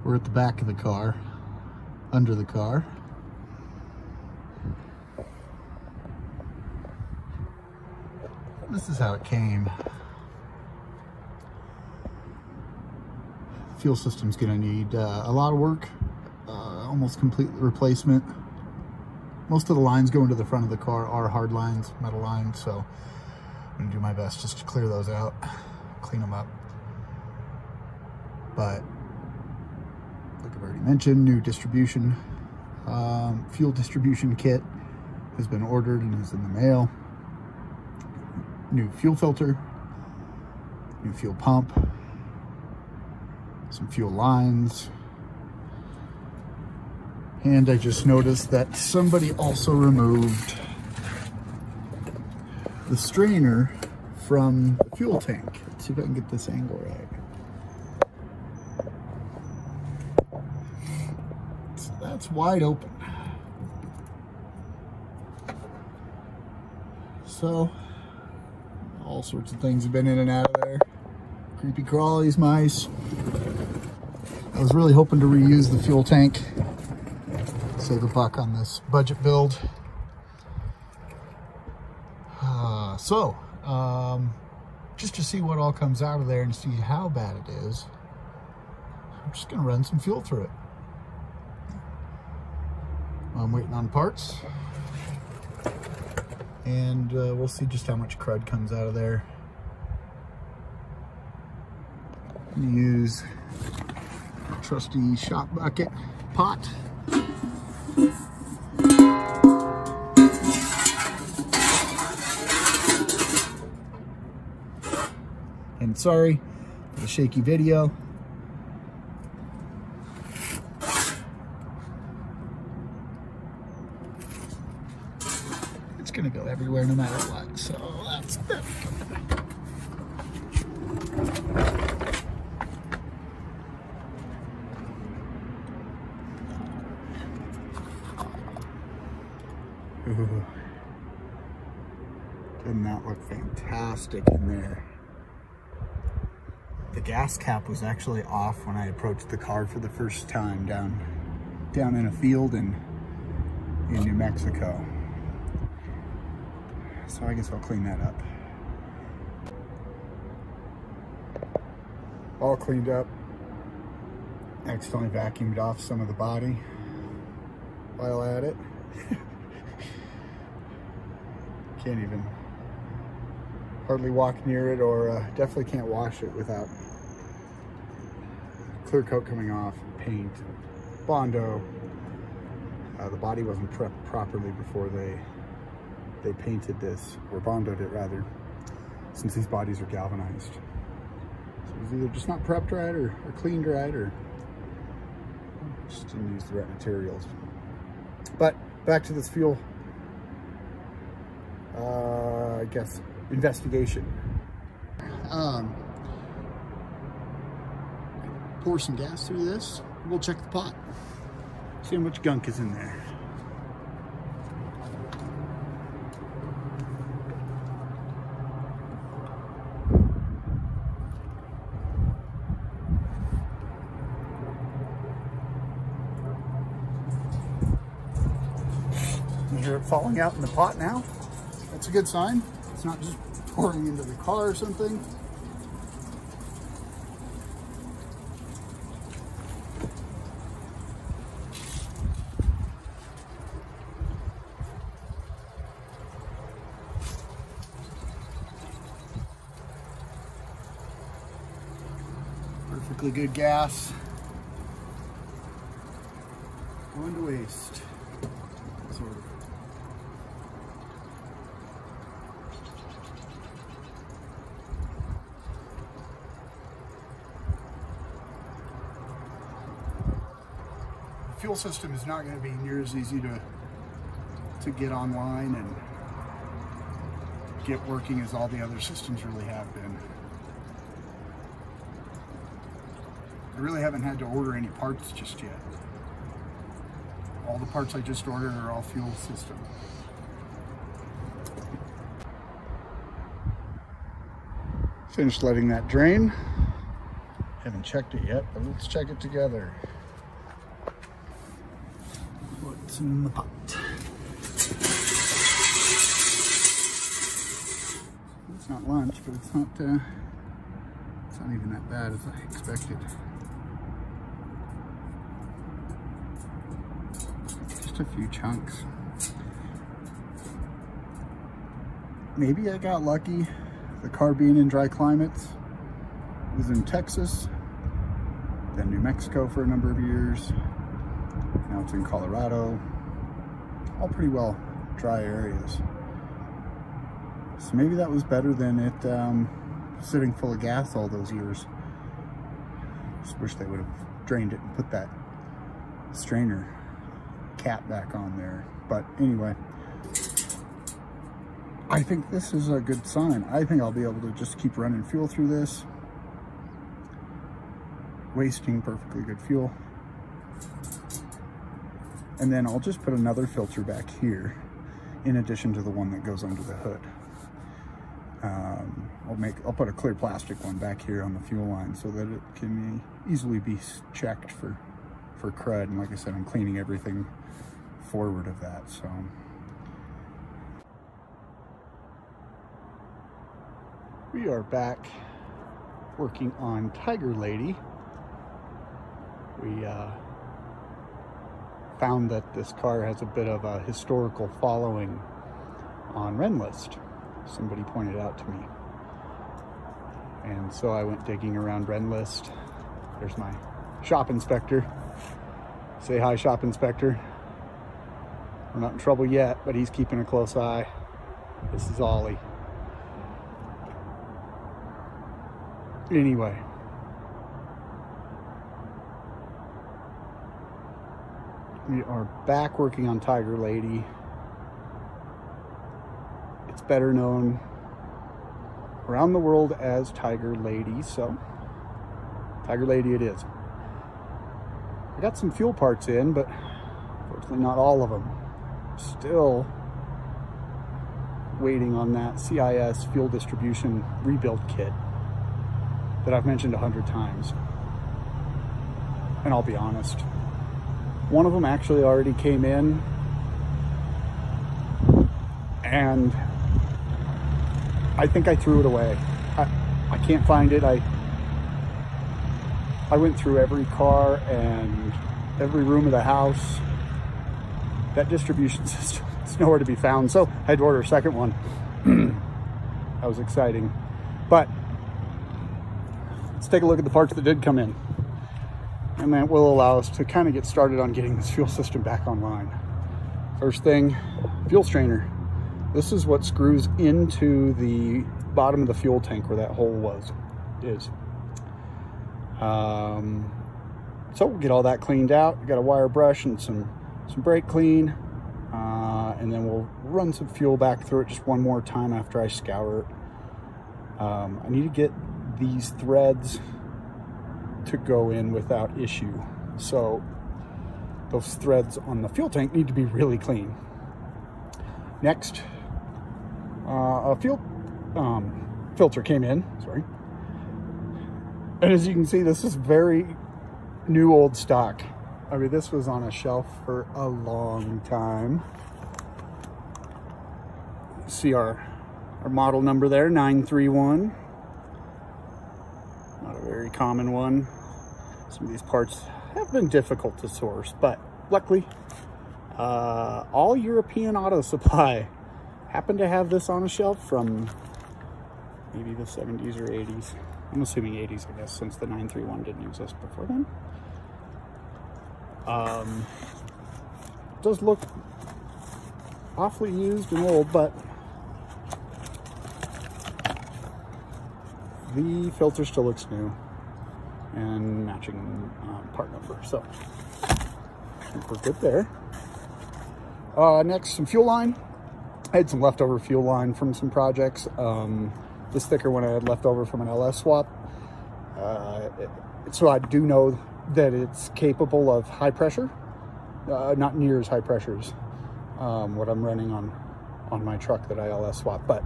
We're at the back of the car, under the car. This is how it came. Fuel system's gonna need a lot of work, almost complete replacement. Most of the lines going to the front of the car are hard lines, metal lines, so I'm gonna do my best just to clear those out, clean them up. But like I've already mentioned, new distribution, fuel distribution kit has been ordered and is in the mail. New fuel filter, new fuel pump, some fuel lines. And I just noticed that somebody also removed the strainer from the fuel tank. Let's see if I can get this angle right. So that's wide open. So all sorts of things have been in and out of there. Creepy crawlies, mice. I was really hoping to reuse the fuel tank. Save a buck on this budget build. Just to see what all comes out of there and see how bad it is, I'm just gonna run some fuel through it. I'm waiting on parts. And we'll see just how much crud comes out of there. I'm gonna use a trusty shop bucket pot. And sorry for the shaky video. It's gonna go everywhere no matter what, so that's good. Ooh. Doesn't that look fantastic in there? The gas cap was actually off when I approached the car for the first time down in a field in New Mexico. So I guess I'll clean that up. All cleaned up. Accidentally vacuumed off some of the body while at it. Can't even hardly walk near it, or definitely can't wash it without clear coat coming off, paint, Bondo. The body wasn't prepped properly before they painted this, or Bondoed it rather, since these bodies are galvanized. So it was either just not prepped right or cleaned right, or just didn't use the right materials. But back to this fuel, I guess, investigation. Pour some gas through this. We'll check the pot. See how much gunk is in there. You hear it falling out in the pot now? That's a good sign. It's not just pouring into the car or something. Perfectly good gas. Going to waste. Sort of. The fuel system is not going to be near as easy to get online and get working as all the other systems really have been. I really haven't had to order any parts just yet. All the parts I just ordered are all fuel system. Finished letting that drain. Haven't checked it yet, but let's check it together. this in the pot. It's not lunch, but it's not even that bad as I expected. Just a few chunks. Maybe I got lucky. The car being in dry climates. It was in Texas, then New Mexico for a number of years. Now it's in Colorado. All pretty well dry areas. So maybe that was better than it sitting full of gas all those years. Just wish they would have drained it and put that strainer cap back on there. But anyway, I think this is a good sign. I think I'll be able to just keep running fuel through this. Wasting perfectly good fuel. And then I'll just put another filter back here in addition to the one that goes under the hood. I'll put a clear plastic one back here on the fuel line so that it can easily be checked for crud. And like I said, I'm cleaning everything forward of that. So we are back working on Tigerlady. We found that this car has a bit of a historical following on Renlist. Somebody pointed out to me. And so I went digging around Renlist. There's my shop inspector. Say hi, shop inspector. We're not in trouble yet, but he's keeping a close eye. This is Ollie. Anyway. We are back working on Tigerlady. It's better known around the world as Tigerlady, so Tigerlady it is. I got some fuel parts in, but unfortunately not all of them. Still waiting on that CIS fuel distribution rebuild kit that I've mentioned 100 times. And I'll be honest, one of them actually already came in, and I think I threw it away. I can't find it. I went through every car and every room of the house. That distribution system is nowhere to be found, so I had to order a second one. That was exciting. But let's take a look at the parts that did come in. And that will allow us to kind of get started on getting this fuel system back online. First thing, fuel strainer. This is what screws into the bottom of the fuel tank where that hole is. So we'll get all that cleaned out. We got a wire brush and some brake clean. And then we'll run some fuel back through it just one more time after I scour it. I need to get these threads to go in without issue. So those threads on the fuel tank need to be really clean. Next, a fuel filter came in, sorry. And as you can see, this is very new old stock. I mean, this was on a shelf for a long time. See our model number there, 931. Not a very common one. Some of these parts have been difficult to source, but luckily, all European auto supply happened to have this on a shelf from maybe the 70s or 80s. I'm assuming 80s, I guess, since the 931 didn't exist before then. It does look awfully used and old, but the filter still looks new and matching part number, so I think we're good there. Next, some fuel line. I had some leftover fuel line from some projects. This thicker one I had left over from an LS swap. So I do know that it's capable of high pressure, not near as high pressures what I'm running on my truck that I LS swap, but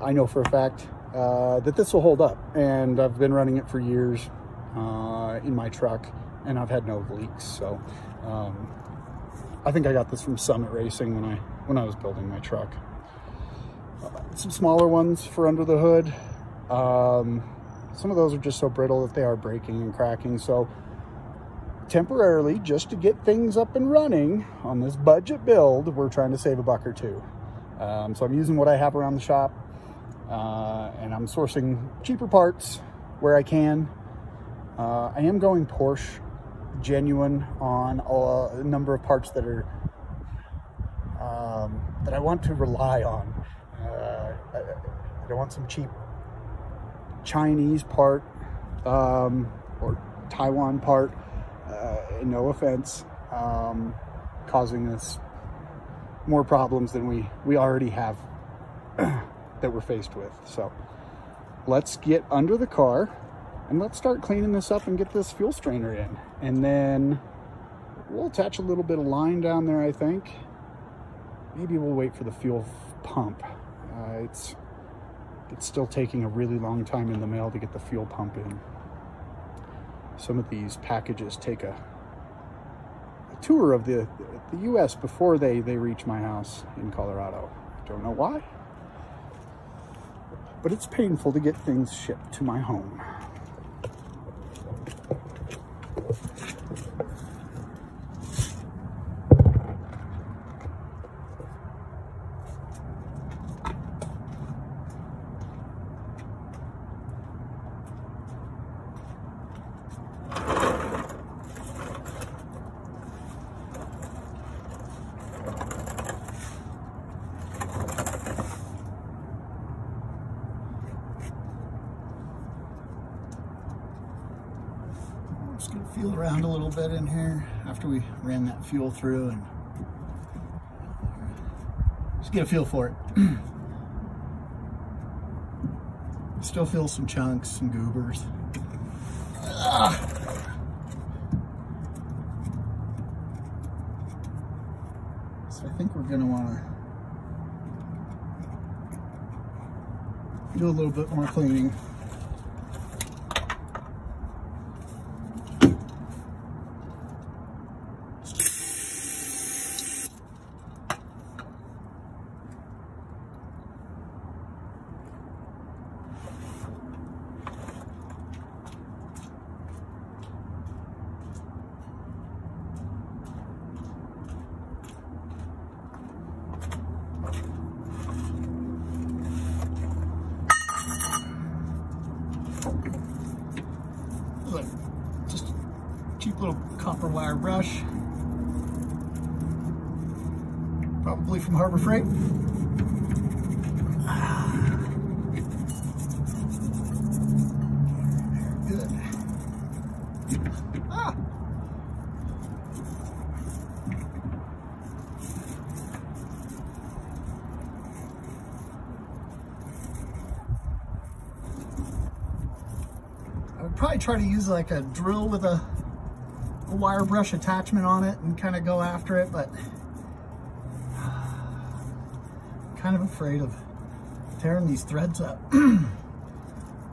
I know for a fact that this will hold up, and I've been running it for years in my truck, and I've had no leaks. So I think I got this from Summit Racing when I was building my truck. Some smaller ones for under the hood. Some of those are just so brittle that they are breaking and cracking. So temporarily, just to get things up and running on this budget build, we're trying to save $1 or $2. So I'm using what I have around the shop, and I'm sourcing cheaper parts where I can. I am going Porsche genuine on a number of parts that are that I want to rely on. I don't want some cheap Chinese part or Taiwan part, no offense, causing us more problems than we already have that we're faced with. So let's get under the car and let's start cleaning this up and get this fuel strainer in. And then we'll attach a little bit of line down there, I think. Maybe we'll wait for the fuel pump. It's still taking a really long time in the mail to get the fuel pump in. Some of these packages take a tour of the US before they reach my house in Colorado. Don't know why, but it's painful to get things shipped to my home. Just gonna feel around a little bit in here after we ran that fuel through and just get a feel for it. Still feel some chunks, some goobers. So I think we're gonna wanna do a little bit more cleaning. Just a cheap little copper wire brush, probably from Harbor Freight. Good. I would probably try to use like a drill with a wire brush attachment on it and kind of go after it, but I'm kind of afraid of tearing these threads up. I'm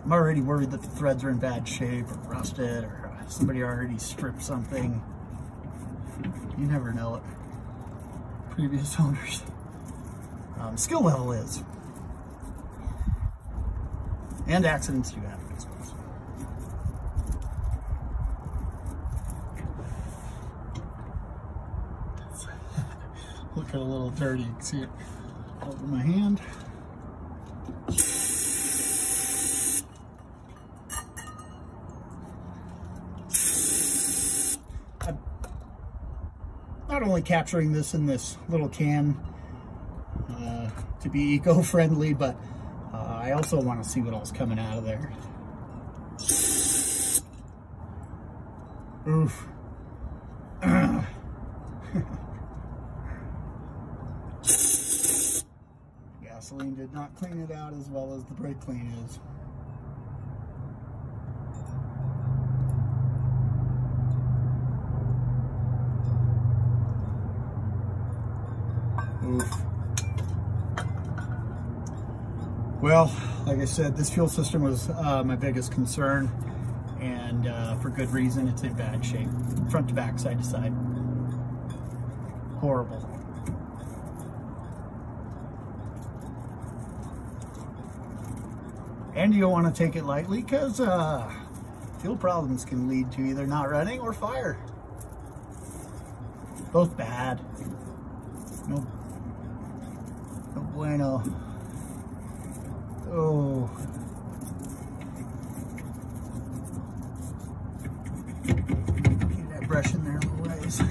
already worried that the threads are in bad shape or rusted or somebody already stripped something. You never know what previous owners' skill level is. And accidents do happen, I suppose. Looking a little dirty, you can see it over my hand. I'm not only capturing this in this little can to be eco-friendly, but I also want to see what else is coming out of there. Oof. Gasoline did not clean it out as well as the brake clean is. Oof. Well, like I said, this fuel system was my biggest concern, and for good reason. It's in bad shape, front to back, side to side. horrible. And you don't want to take it lightly because fuel problems can lead to either not running or fire. Both bad. No bueno. Oh. Get that brush in there a little ways.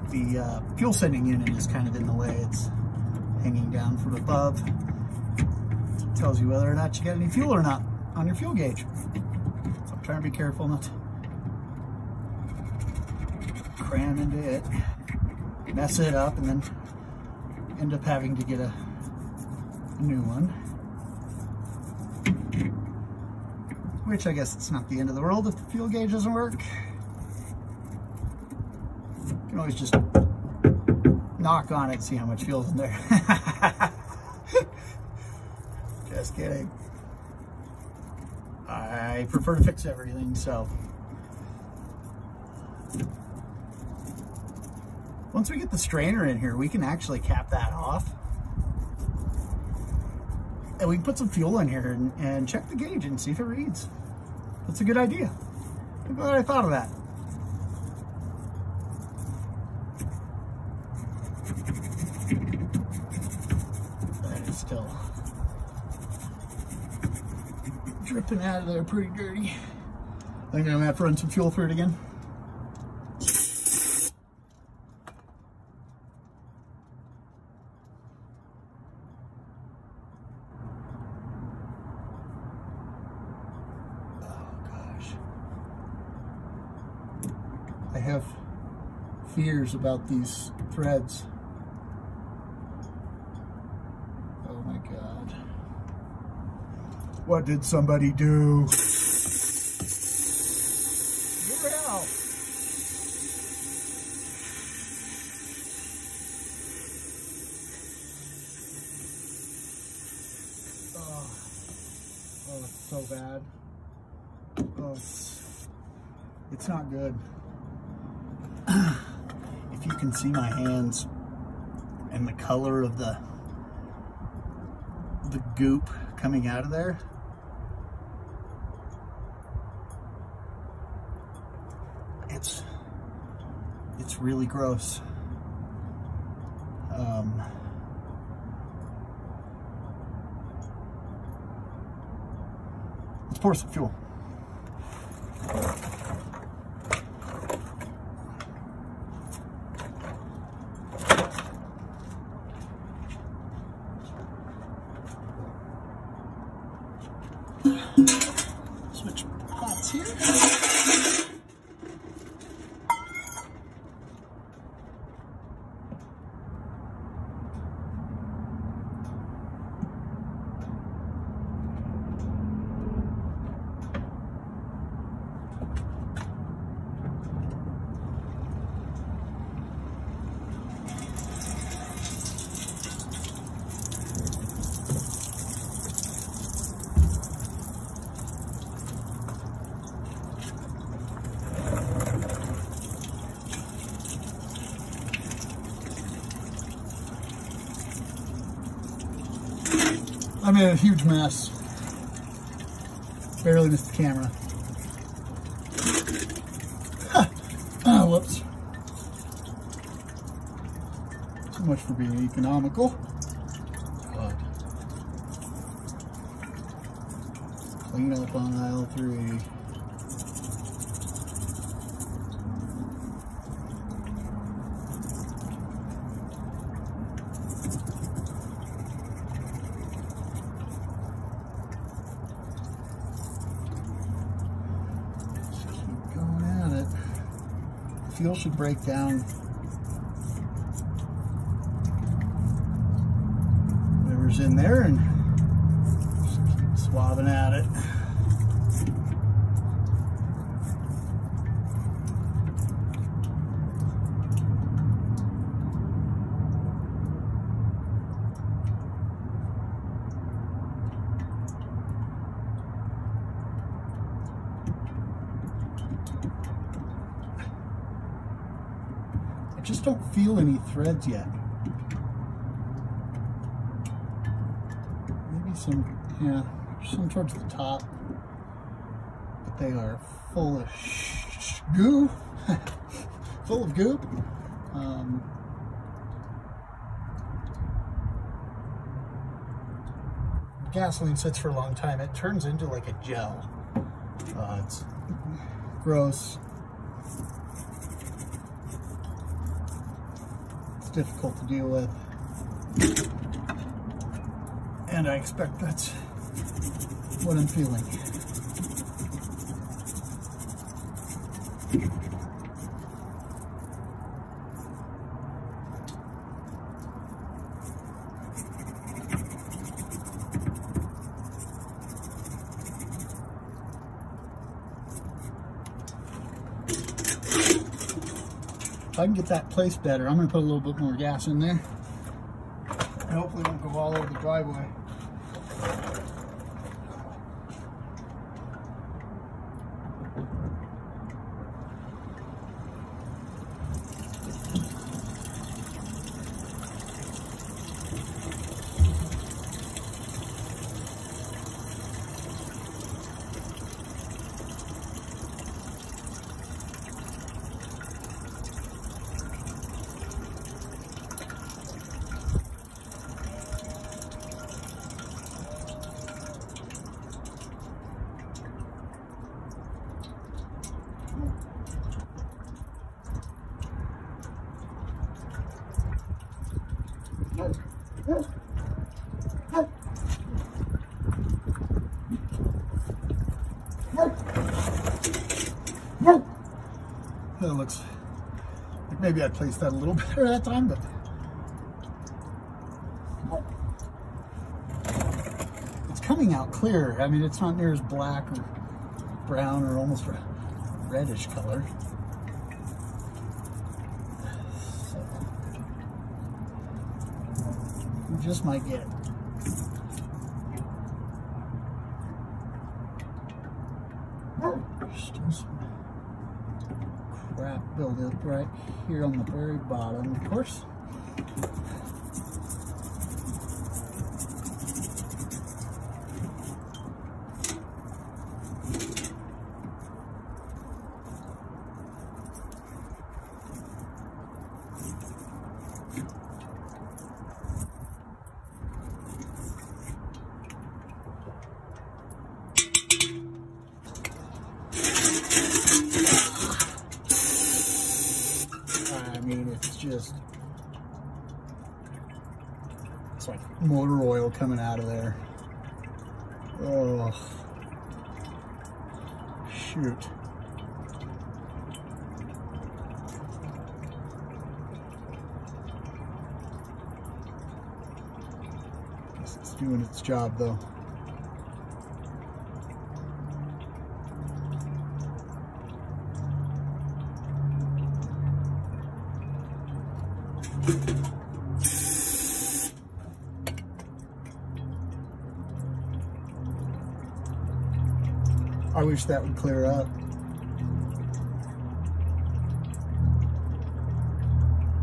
The fuel sending unit is kind of in the way. It's hanging down from above. It tells you whether or not you got any fuel or not on your fuel gauge. So I'm trying to be careful not to cram into it, mess it up, and then end up having to get a new one. Which I guess it's not the end of the world if the fuel gauge doesn't work. You can always just knock on it and see how much fuel's in there. Just kidding. I prefer to fix everything, so. Once we get the strainer in here, we can actually cap that off. And we can put some fuel in here and check the gauge and see if it reads. That's a good idea. I'm glad I thought of that. That is still dripping out of there pretty dirty. I think I'm gonna have to run some fuel through it again. I have fears about these threads. Oh my God. What did somebody do? Get out. Oh, it's so bad. Oh, it's not good. If you can see my hands and the color of the goop coming out of there, it's really gross. Let's pour some fuel. Switch pots here. I made a huge mess. Barely missed the camera. Oh, whoops. So much for being economical. God. Clean up on aisle 3. Fuel should break down whatever's in there and just keep swabbing at it. just don't feel any threads yet. Maybe some, yeah, some towards the top. But they are full of goo. Full of goop. Gasoline sits for a long time. It turns into like a gel. It's gross. It's difficult to deal with. And I expect that's what I'm feeling. If I can get that placed better, I'm going to put a little bit more gas in there. And hopefully it won't go all over the driveway. That looks like maybe I placed that a little better that time, but it's coming out clear. I mean, it's not near as black or brown or almost a reddish color. So we just might get it. Still some crap build up right here on the very bottom, of course. It's like motor oil coming out of there. Oh, shoot. Guess it's doing its job though. I wish that would clear up.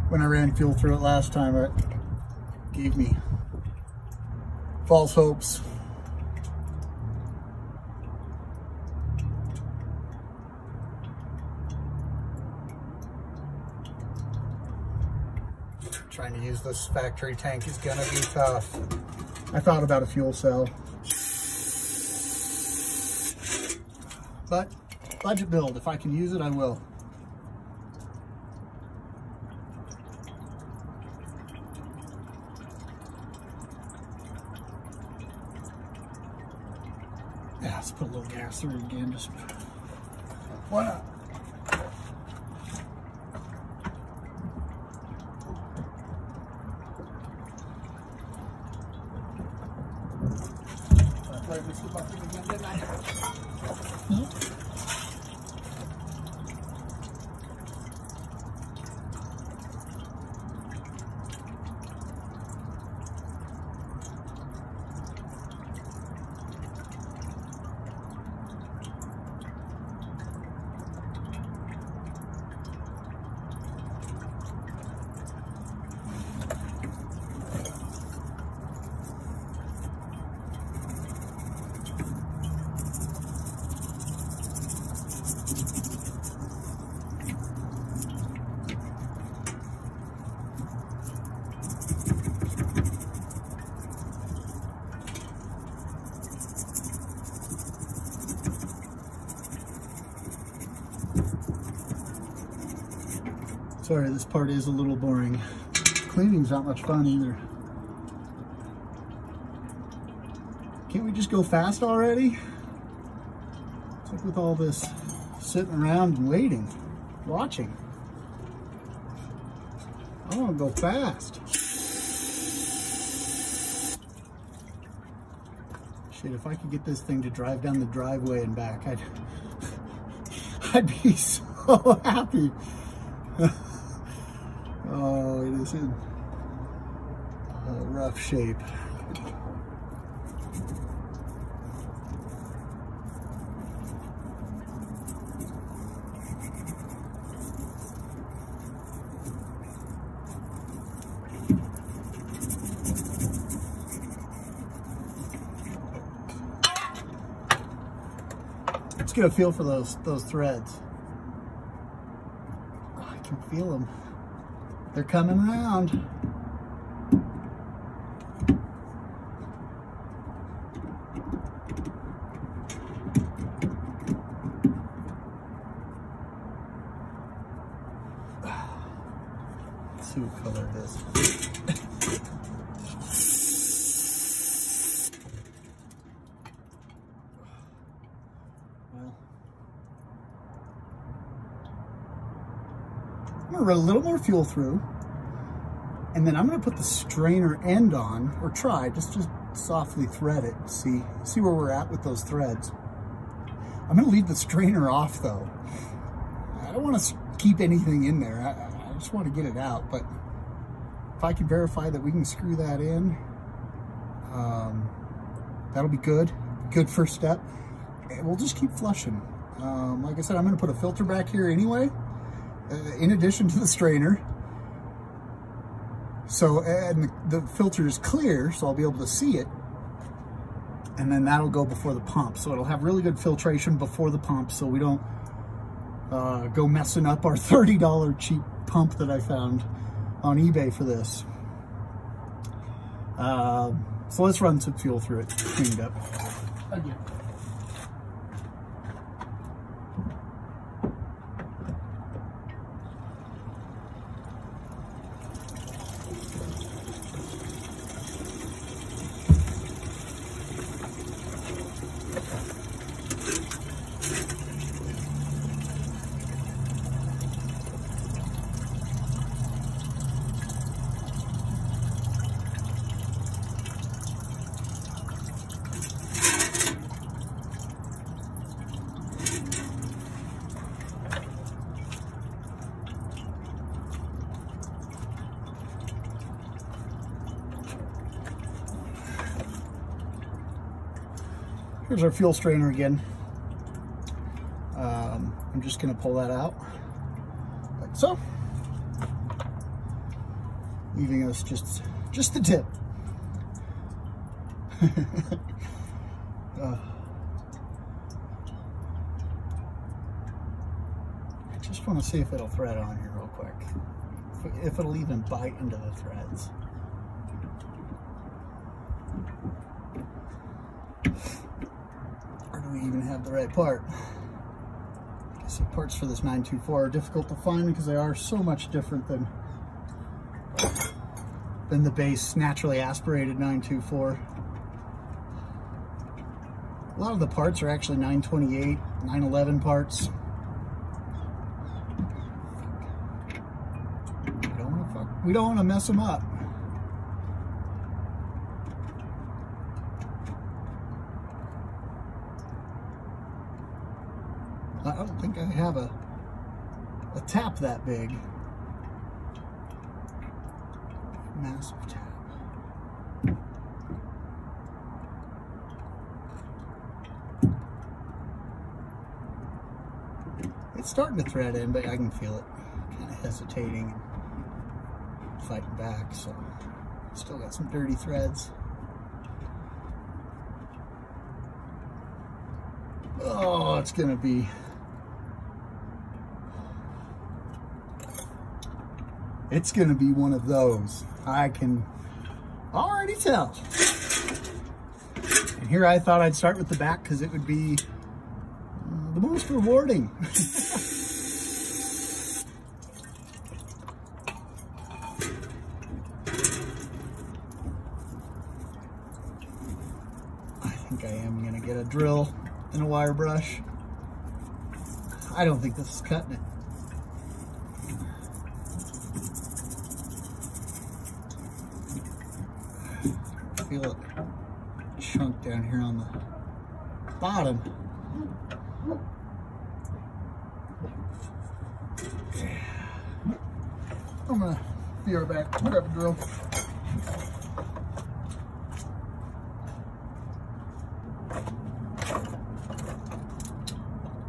When I ran fuel through it last time, it gave me false hopes. Trying to use this factory tank is gonna be tough. I thought about a fuel cell. But budget build, if I can use it, I will. Yeah, let's put a little gas through it again. Just why not? I missed the bucket again, didn't I? Sorry, this part is a little boring. Cleaning's not much fun either. Can't we just go fast already? It's like with all this sitting around and waiting, watching. I want to go fast. Shit, if I could get this thing to drive down the driveway and back, I'd be so happy. Oh, it is in a rough shape. Let's get a feel for those threads. Oh, I can feel them. They're coming around. Let's see what color it is. Well, I'm gonna run a little more fuel through, and then I'm gonna put the strainer end on, or try, just softly thread it, see where we're at with those threads. I'm gonna leave the strainer off though. I don't want to keep anything in there. I just want to get it out, but if I can verify that we can screw that in, that'll be good. Good first step. And we'll just keep flushing. Like I said, I'm gonna put a filter back here anyway, in addition to the strainer. So, and the filter is clear, so I'll be able to see it. And then that'll go before the pump. So it'll have really good filtration before the pump, so we don't go messing up our $30 cheap pump that I found on eBay for this. So let's run some fuel through it, clean it up. Again. Here's our fuel strainer again. I'm just gonna pull that out, like so. Leaving us just the tip. I just wanna see if it'll thread on here real quick. If it'll even bite into the threads. We even have the right part. I guess the parts for this 924 are difficult to find because they are so much different than the base naturally aspirated 924. A lot of the parts are actually 928, 911 parts. We don't want to mess them up. I don't think I have a tap that big. Massive tap. It's starting to thread in, but I can feel it kind of hesitating and fighting back, so still got some dirty threads. Oh, it's gonna be one of those. I can already tell. And here I thought I'd start with the back because it would be the most rewarding. a drill and a wire brush. I don't think this is cutting it. I feel it chunk down here on the bottom. I'm gonna be right back. Grab a drill.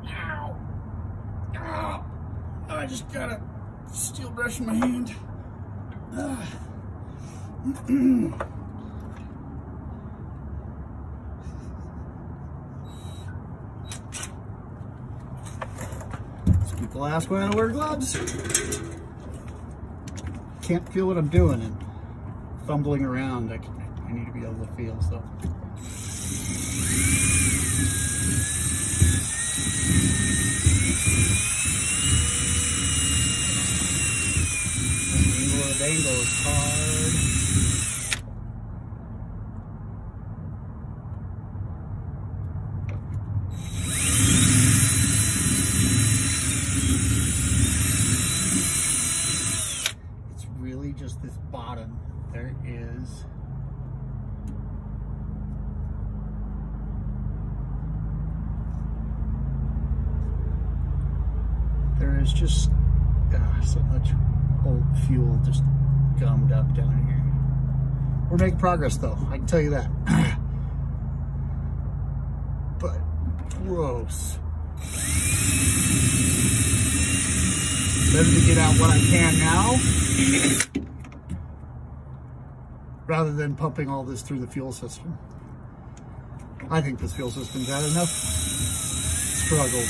Ow! Ow! I just got a steel brush in my hand. Some people ask why I don't wear gloves. Can't feel what I'm doing and fumbling around. I need to be able to feel, so. The angle is hard. It's really just this bottom. There is just so much old fuel just gummed up down here. We're making progress though, I can tell you that. But gross. Better to get out what I can now rather than pumping all this through the fuel system. I think this fuel system's had enough struggles.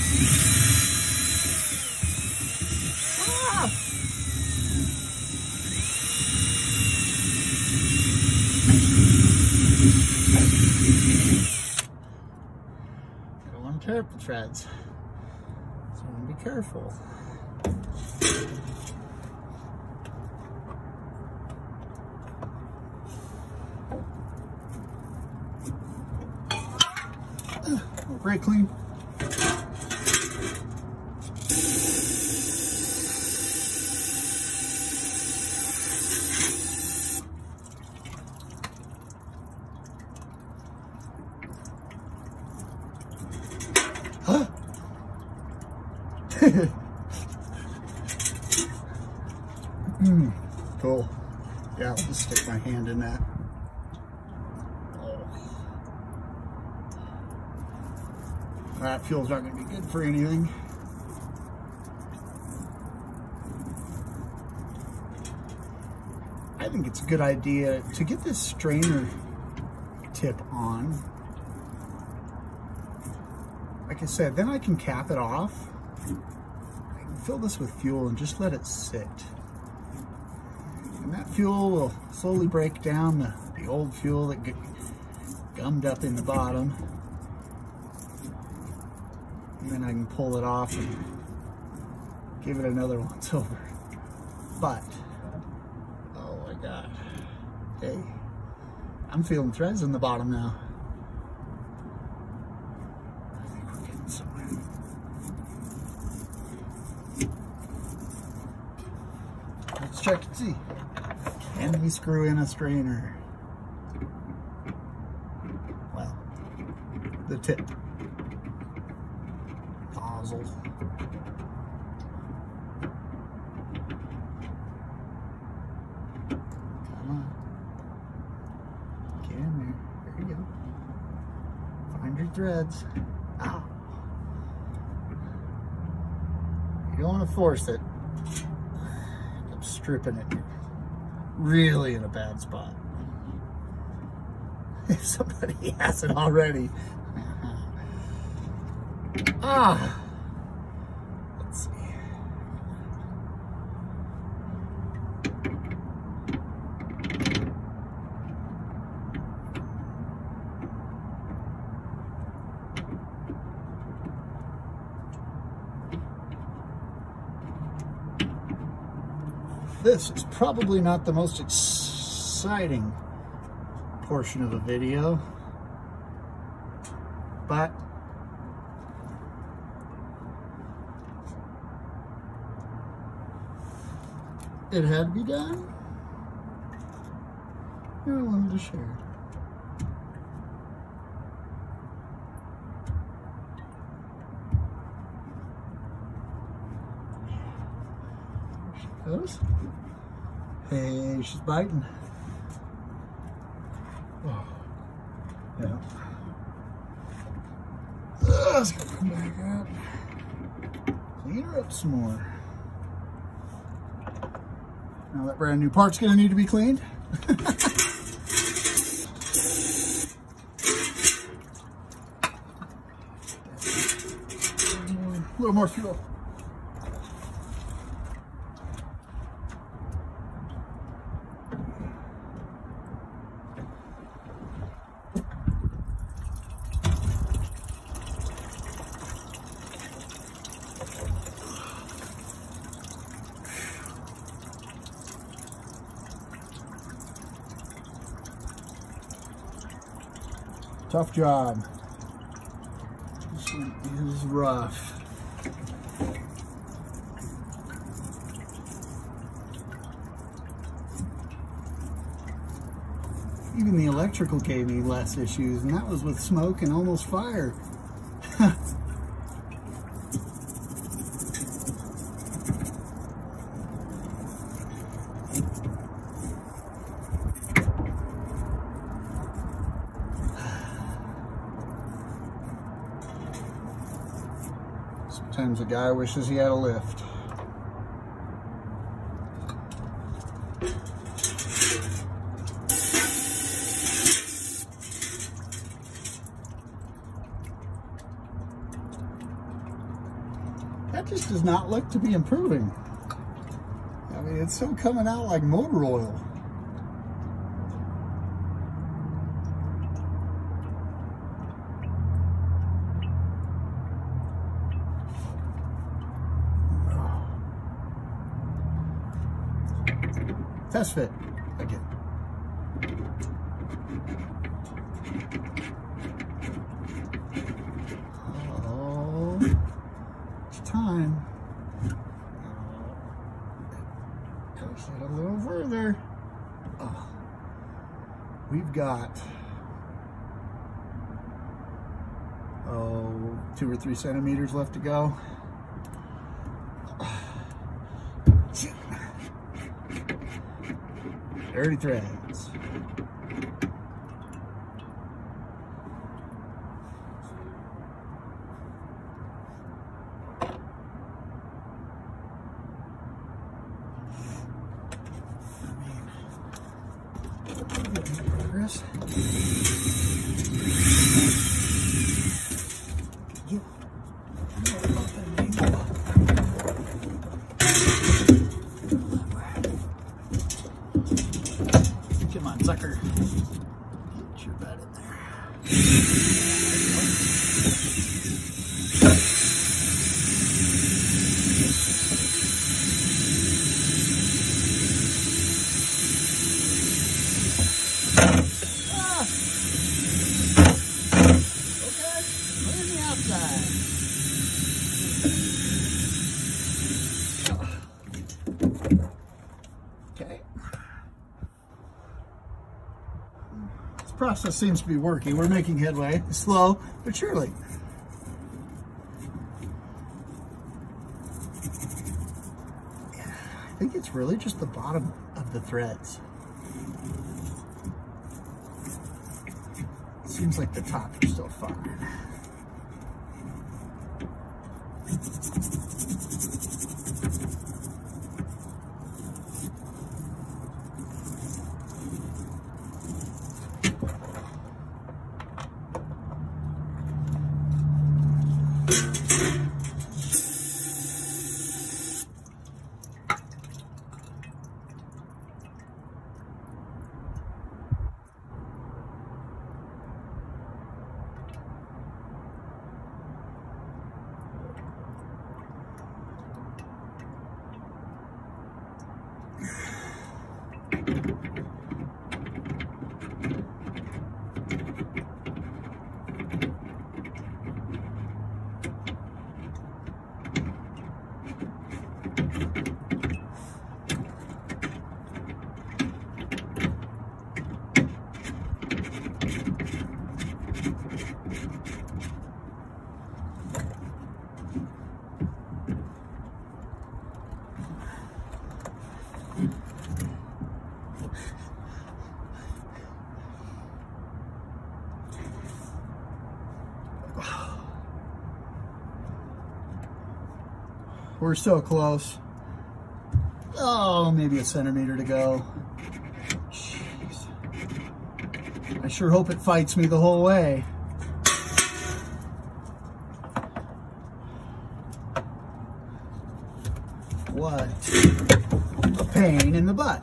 I don't want to tear up the treads, so I'm going to be careful. Brake clean. Huh? Cool. Yeah, I'll just stick my hand in that. That fuel's not going to be good for anything. I think it's a good idea to get this strainer tip on. Like I said, then I can cap it off. I can fill this with fuel and just let it sit. And that fuel will slowly break down the old fuel that get gummed up in the bottom. And then I can pull it off and give it another once over. But, oh my God. Hey, I'm feeling threads in the bottom now. I think we're getting somewhere. Let's check and see. Can we screw in a strainer? Well, the tip. Nozzle. Come on. Get in there. There you go. Find your threads. Ow. You don't want to force it. I'm stripping it. Really in a bad spot. If somebody hasn't already. Ah. Let's see. This is probably not the most exciting portion of a video, but it had to be done. And I wanted to share. There she goes. Hey, she's biting. Oh, yeah. Let's go come back up. Clean her up some more. Now that brand new part's gonna need to be cleaned. A little more fuel. Tough job. This one is rough. Even the electrical gave me less issues, and that was with smoke and almost fire. Sometimes a guy wishes he had a lift. That just does not look to be improving. I mean, it's still coming out like motor oil. Test fit again. Oh, it's time. Push it a little further. Oh, we've got 2 or 3 centimeters left to go. Dirty threads. Progress. Come on, sucker. Get your butt in there. Ah. Okay, where's the outside? Okay. Process seems to be working. We're making headway, slow but surely. I think it's really just the bottom of the threads. It seems like the top are still fine. we're so close. Oh, maybe a centimeter to go. Jeez. I sure hope it fights me the whole way. What a pain in the butt.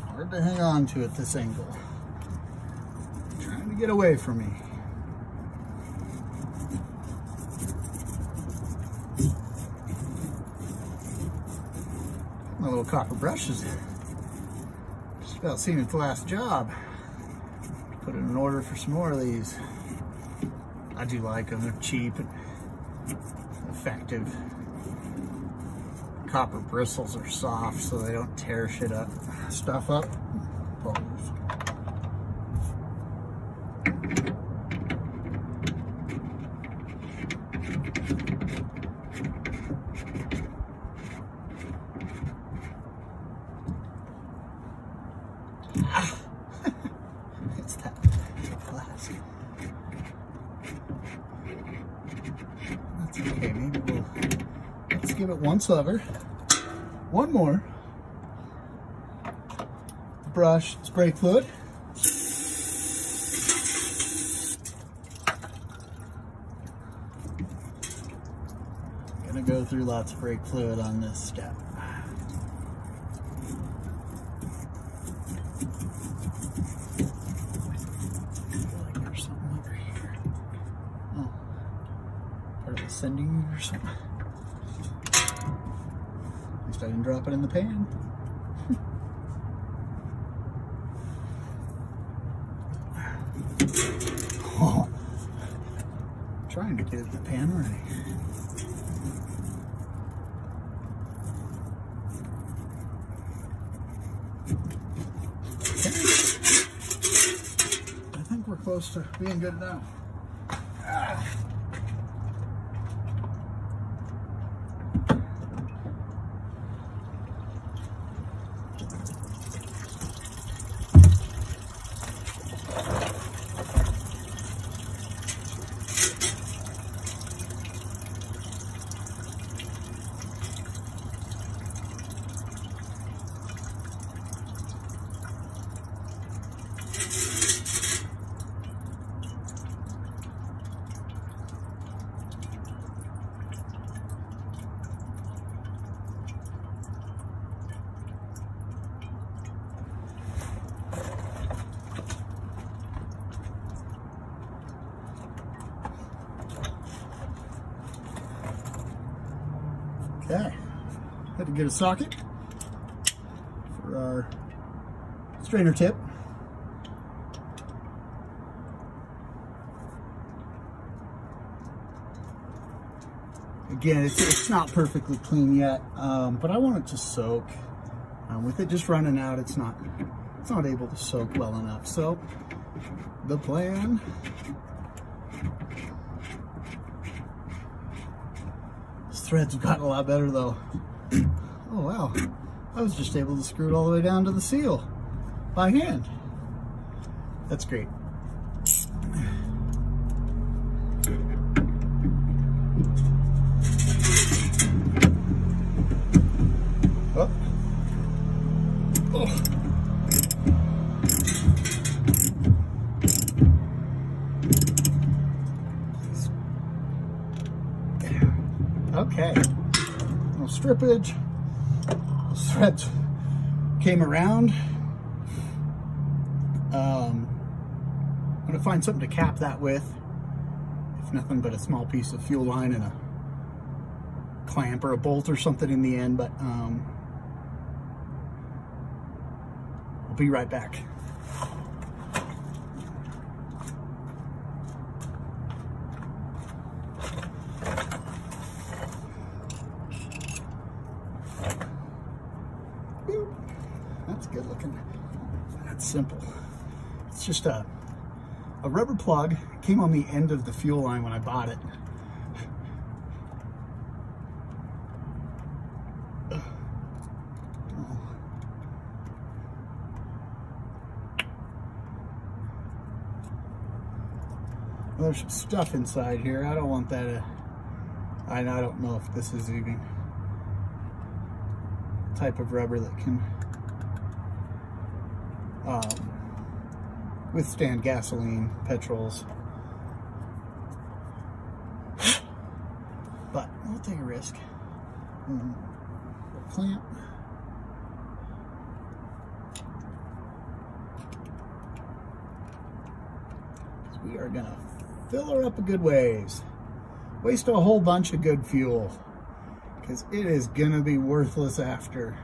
Hard to hang on to at this angle. Trying to get away from me. My little copper brush is just about seen its last job. Put in an order for some more of these. I do like them. They're cheap and effective. Copper bristles are soft so they don't tear stuff up. It's that glass. That's okay. Maybe let's give it one silver. One more. Brush, it's brake fluid. Gonna go through lots of brake fluid on this step. Sending or something. At least I didn't drop it in the pan. Oh, trying to get it in the pan already. Okay. I think we're close to being good now. Okay, had to get a socket for our strainer tip. Again, it's not perfectly clean yet, but I want it to soak. With it just running out, it's not able to soak well enough. So the plan. Threads have gotten a lot better though. Oh wow, I was just able to screw it all the way down to the seal by hand. That's great. Oh. Oh. Okay, little strippage. Those threads came around. I'm gonna find something to cap that with. If nothing but a small piece of fuel line and a clamp or a bolt or something in the end, but I'll be right back. That's good looking. That's simple. It's just a rubber plug. It came on the end of the fuel line when I bought it. There's some stuff inside here. I don't want that. I don't know if this is even type of rubber that can withstand gasoline, petrols. But we'll take a risk. Clamp. We are gonna fill her up a good ways. Waste a whole bunch of good fuel, because it is gonna be worthless after.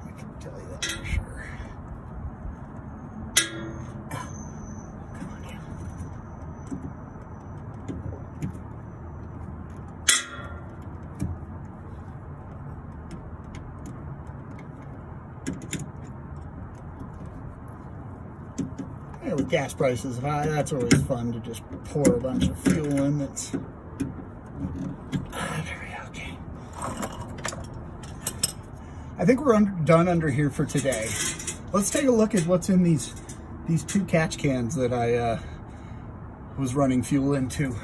I can tell you that for sure. Come on down. Yeah, with gas prices high, that's always fun to just pour a bunch of fuel in that's... Okay. I think we're done under here for today. Let's take a look at what's in these two catch cans that I was running fuel into.